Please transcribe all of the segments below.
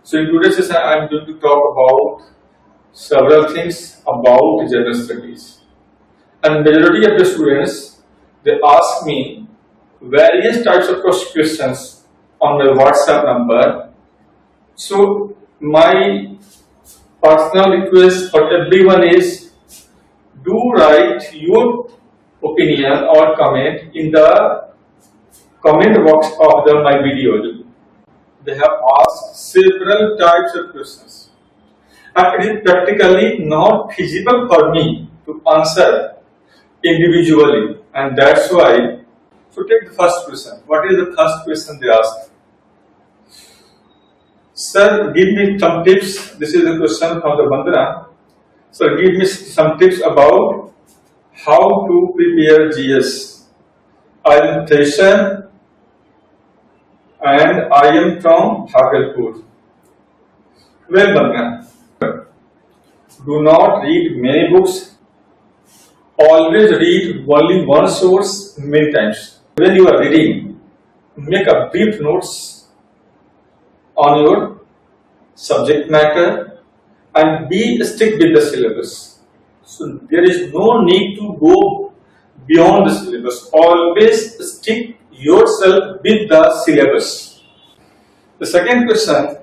So in today's session, I am going to talk about several things about general studies. And majority of the students, they ask me various types of questions on my WhatsApp number. So my personal request for everyone is, do write your opinion or comment in the comment box of my video. They have asked several types of questions, and it is practically not feasible for me to answer individually, and that's why. So take the first question. What is the first question they asked? Sir, give me some tips. This is the question from the Bandana. Sir, give me some tips about how to prepare GS. I am Thaishan and I am from Bhagalpur. Well, Bandana, do not read many books. Always read only one source many times. When you are reading, make a brief notes on your subject matter and be strict with the syllabus. So there is no need to go beyond the syllabus. Always stick yourself with the syllabus. The second question,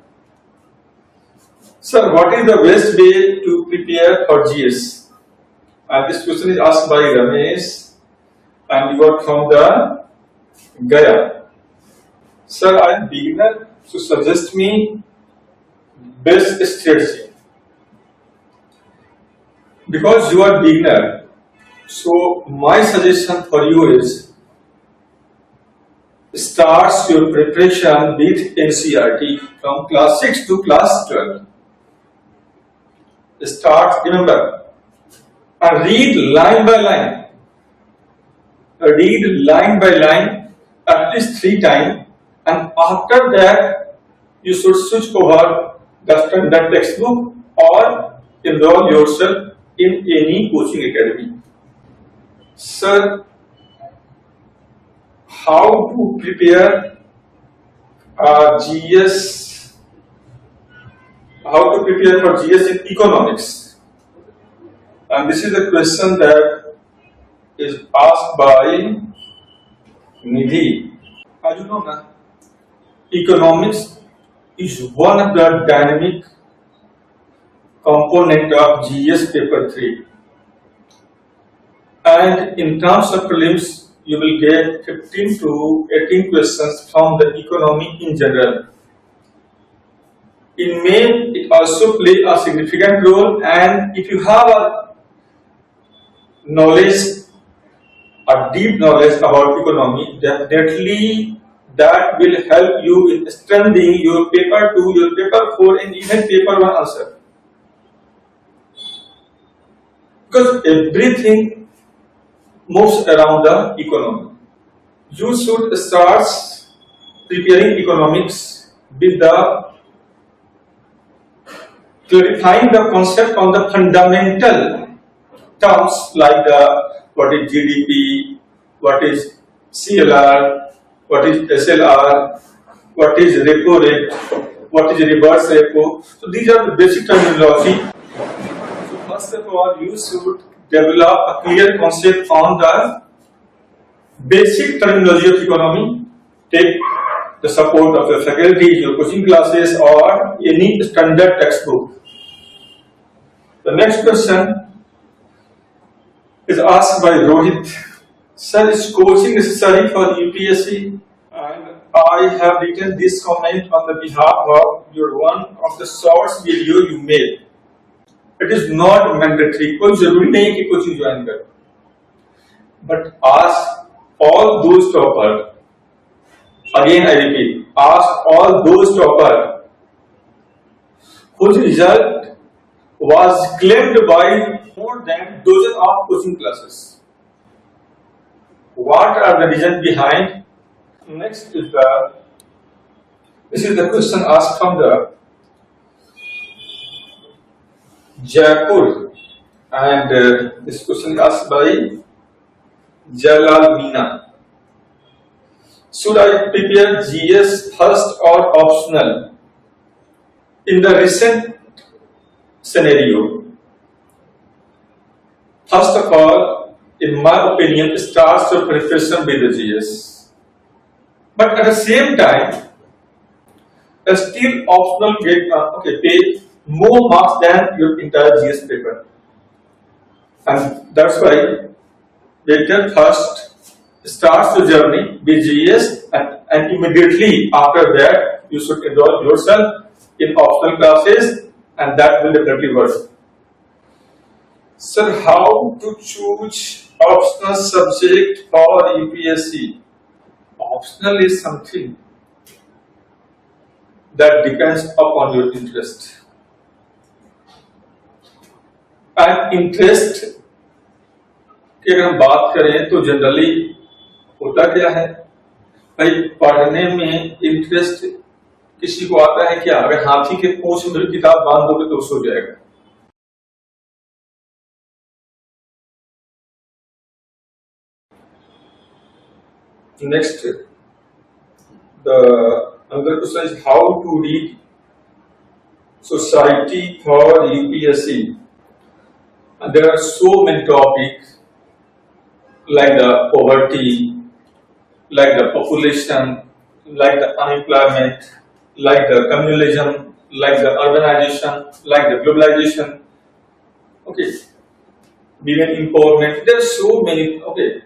sir, what is the best way to prepare for GS? And this question is asked by Ramesh, and you are from the Gaya. Sir, I am beginner, so suggest me best strategy. Because you are beginner, so my suggestion for you is start your preparation with NCERT from class 6 to class 12. Start, remember, and read line by line. Read line by line at least 3 times, and after that you should switch over the standard textbook or enroll yourself in any coaching academy. Sir, how to prepare GS? How to prepare for GS in economics? And this is the question that is asked by Nidhi. As you know, na, economics is one of the dynamic component of GS paper 3. And in terms of prelims, you will get 15 to 18 questions from the economy in general. In May, it also plays a significant role, and if you have a knowledge, a deep knowledge about economy, definitely that will help you in strengthening your paper 2, your paper 4, and even paper 1 answer. Because everything moves around the economy. You should start preparing economics with the clarifying the concept on the fundamental terms like what is GDP, what is CLR, what is SLR, what is repo rate, what is reverse repo. So these are the basic terminology. So first of all, you should develop a clear concept on the basic terminology of economy. Take the support of your faculty, your coaching classes, or any standard textbook. The next question is asked by Rohit. Sir, is coaching necessary for UPSC? And I have written this comment on the behalf of your one of the shorts video you made. It is not mandatory. कोई जरूरी नहीं कि coaching join करो. But ask all those topper. Again I repeat, ask all those topper whose result was claimed by more than dozens of coaching classes. What are the reasons behind? Next is this is the question asked from the Jaipur, and this question is asked by Jalal Meena. Should I prepare GS first or optional? In the recent scenario, first of all, in my opinion, starts your preparation with the GS. But at the same time, still optional get pay more marks than your entire GS paper. And that's why better first starts your journey with GS and immediately after that you should enroll yourself in optional classes and that will definitely work. Sir, how to choose optional subject for UPSC? Optional is something that depends upon your interest. And interest की अगर हम बात करें तो generally होता क्या है भाई, पढ़ने में इंटरेस्ट किसी को आता है क्या? अगर हाथी के पूंछ में किताब बांध दोगे तो सो जाएगा. Next, the another question is how to read society for UPSC. And there are so many topics like the poverty, like the population, like the unemployment, like the communalism, like the urbanization, like the globalization. Okay, women empowerment. There are so many. Okay,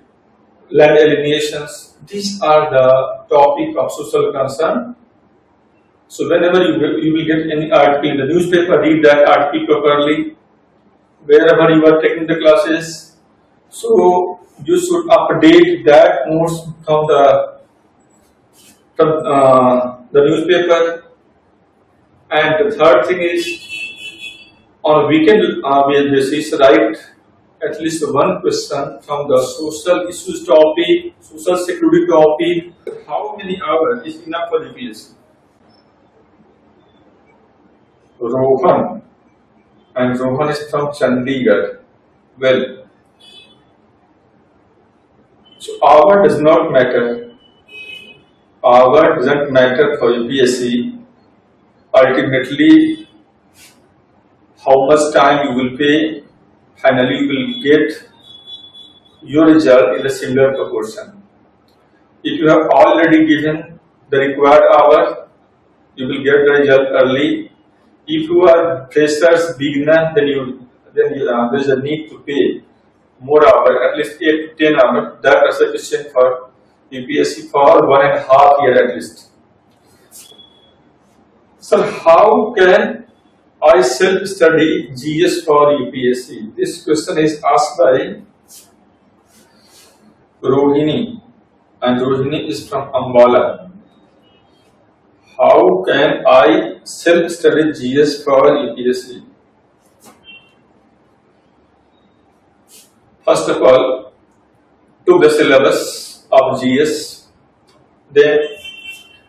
land alienations. These are the topic of social concern. So whenever you will get any article in the newspaper, read that article properly. Wherever you are taking the classes, so you should update that notes from the newspaper. And the third thing is on weekend basis, write at least one question from the social issues topic, social security topic. How many hours is enough for UPSC? Rohan, and Rohan is from Chandigarh. Well, so hour does not matter. Hour doesn't matter for UPSC. Ultimately, how much time you will pay, finally you will get your result in a similar proportion. If you have already given the required hour, you will get the result early. If you are freshers, beginner, then there is a need to pay more hours, at least 8 to 10 hours. That is sufficient for UPSC for 1.5 years at least. So how can I self-study GS for UPSC? This question is asked by Rohini, and Rohini is from Ambala. How can I self-study GS for UPSC? First of all, took the syllabus of GS. Then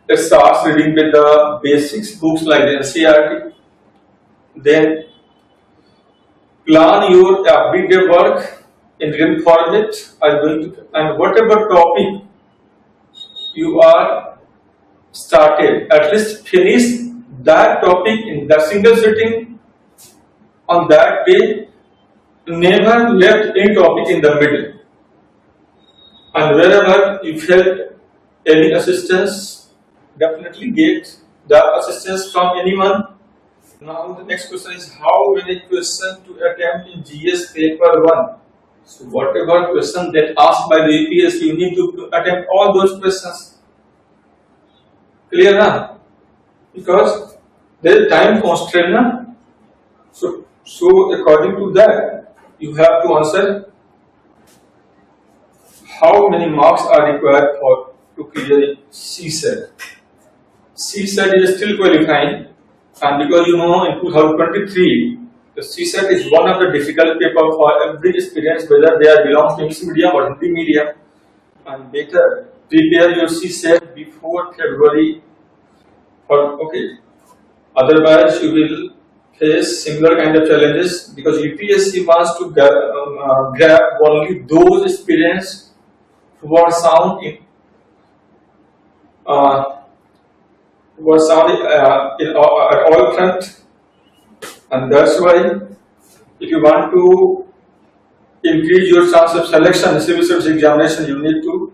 let's start reading with the basics books like the NCERT. Then plan your everyday work in written format. And whatever topic you are started, at least finish that topic in the single sitting on that day. Never left any topic in the middle. And wherever you felt any assistance, definitely get the assistance from anyone. Now the next question is how many questions to attempt in GS paper 1. So whatever question that asked by the UPSC, you need to attempt all those questions. Clear now? Because there is time constraint now. So according to that, you have to answer how many marks are required to clear CSAT. CSAT is still qualifying, and because you know in 2023 the CSAT is one of the difficult paper for every aspirant, whether they are belong to English medium or Hindi medium, and better prepare your CSAT before February. Otherwise you will face similar kind of challenges, because UPSC wants to grab only those aspirants who are sound in was sounding at all front, and that's why if you want to increase your chance of selection in civil service examination, you need to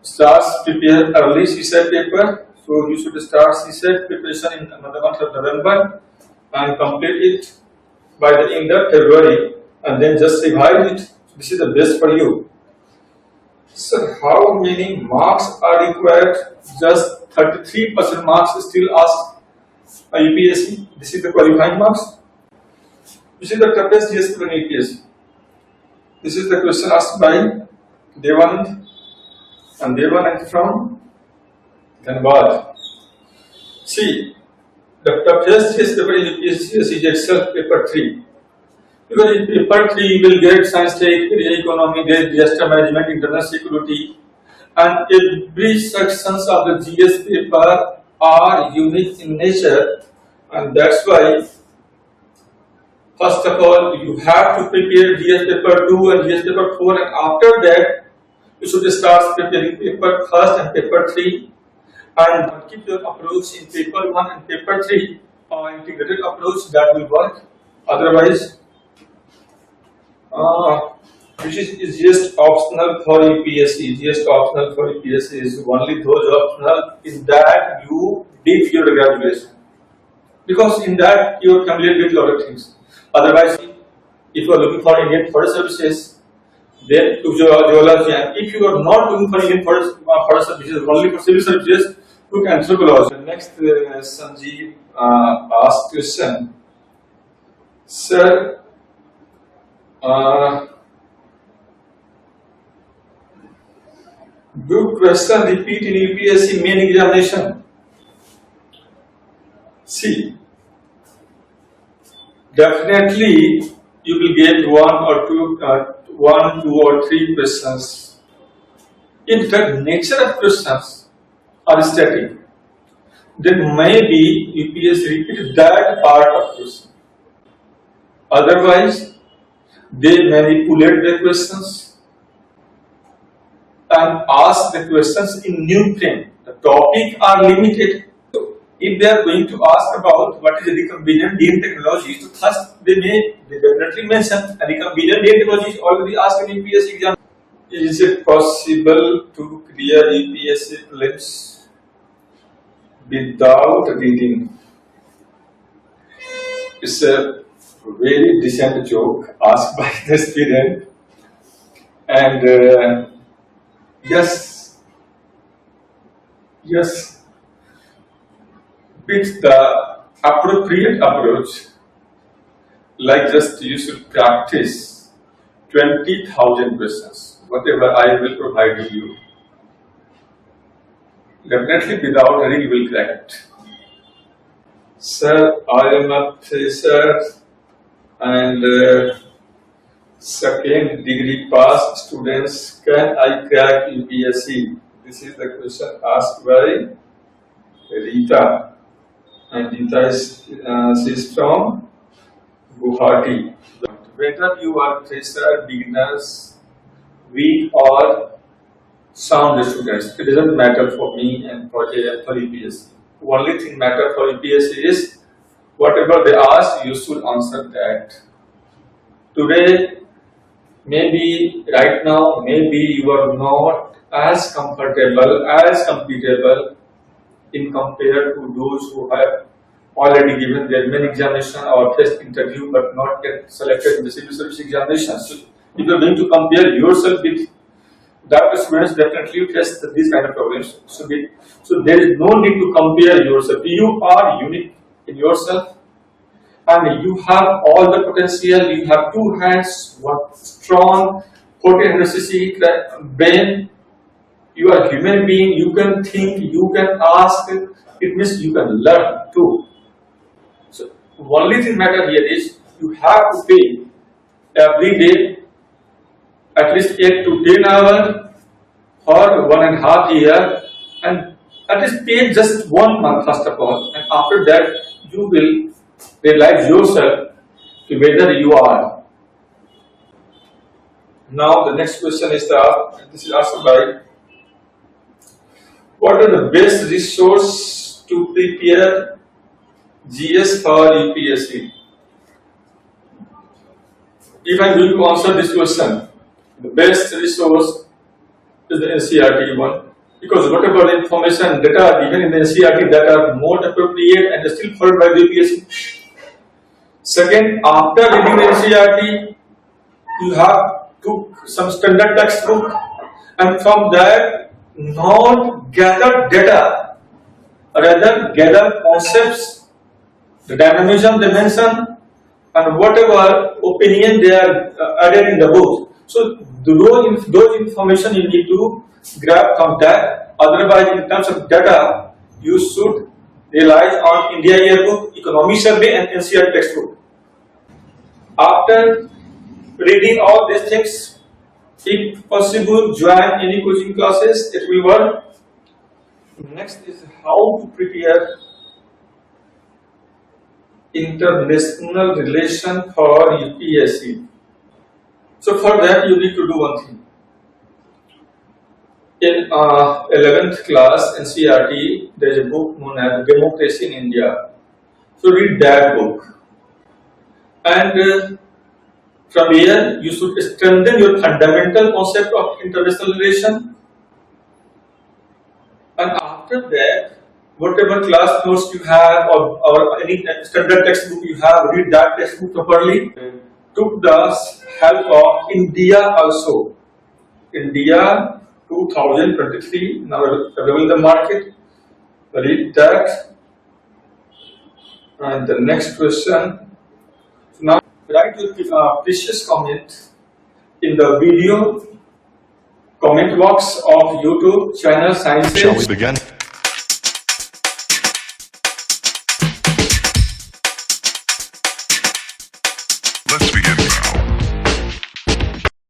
start prepare early CSAT paper. So you should start CSAT preparation in the month of November and complete it by the end of February, and then just revise it. This is the best for you. So how many marks are required? Just 33% marks is still asked by UPSC. This is the qualifying marks. This is the toughest GS in UPSC. This is the question asked by Devanand and from Dhanbad. See, the toughest GS paper in UPSC is itself paper 3. Because in paper 3 you will get science tech, area economy, disaster management, international security, and every sections of the GS paper are unique in nature, and that's why first of all you have to prepare GS paper 2 and GS paper 4, and after that you should start preparing paper first and paper 3, and keep your approach in paper 1 and paper 3 or integrated approach, that will work. Otherwise which is just optional for UPSC. Just optional for UPSC is only those optional in that you did your graduation, because in that you are familiar with a lot of things. Otherwise, if you are looking for Indian Forest Services, then to geology, and if you are not looking for Indian Forest Services, only for civil services, look at anthropology. The next Sanjeev asked question, sir. Do question repeat in UPSC main examination? See, definitely you will get one, two, or three questions. In fact, nature of questions are static. Then maybe UPSC repeat that part of question. Otherwise, they manipulate the questions and ask the questions in new frame. The topic are limited. So if they are going to ask about what is a recombinant DNA technology, so first they definitely mention a recombinant DNA technology is already asked in UPSC exam. Is it possible to clear UPSC prelims without reading? It's a very decent joke asked by the student, and yes, with the appropriate approach, like just you should practice 20,000 questions, whatever I will provide you. Definitely without hurry you will crack it. Sir, I am a fresher and second degree pass students, can I crack UPSC? This is the question asked by Rita, and Rita is from Guwahati. Whether you are fresher, beginners, weak or sound students, it doesn't matter for me and for UPSC. Only thing matter for UPSC is whatever they ask, you should answer that. Today, maybe right now, maybe you are not as comfortable, as compatible in compared to those who have already given their main examination or test interview but not get selected in the civil service examination. So, if you are going to compare yourself with that, students definitely you test these kind of problems. So there is no need to compare yourself. You are unique in yourself, and you have all the potential. You have two hands, one strong, 1400cc brain. You are a human being. You can think. You can ask. It means you can learn too. So only thing matter here is you have to pay every day at least 8 to 10 hours for 1.5 years, and at least pay just 1 month first of all, and after that you will realize yourself to whether you are. Now the next question is this is asked by, what are the best resource to to prepare GS for UPSC? If I am going to answer this question, the best resource is the NCERT one, because whatever the information data given in the NCERT that are more appropriate and still followed by the UPSC. Second, after reading the NCERT, you have to some standard textbook, and from that not gather data, rather gather concepts, the dynamism they mention, and whatever opinion they are added in the book. So those information you need to grab from that. Otherwise, in terms of data, you should rely on India Yearbook, Economy Survey, and NCERT textbook. After reading all these things, if possible, join any coaching classes. It will work. Next is how to prepare international relation for UPSC. So for that, you need to do one thing. In 11th class NCERT, there is a book known as Democracy in India. So read that book. And from here, you should strengthen your fundamental concept of international relation. And after that, whatever class notes you have or any standard textbook you have, read that textbook properly. Took the help of India also. India 2023, now available in the market. Read that. And the next question. Now write your precious comment in the video comment box of YouTube channel Sciences. Shall we begin? Let's begin.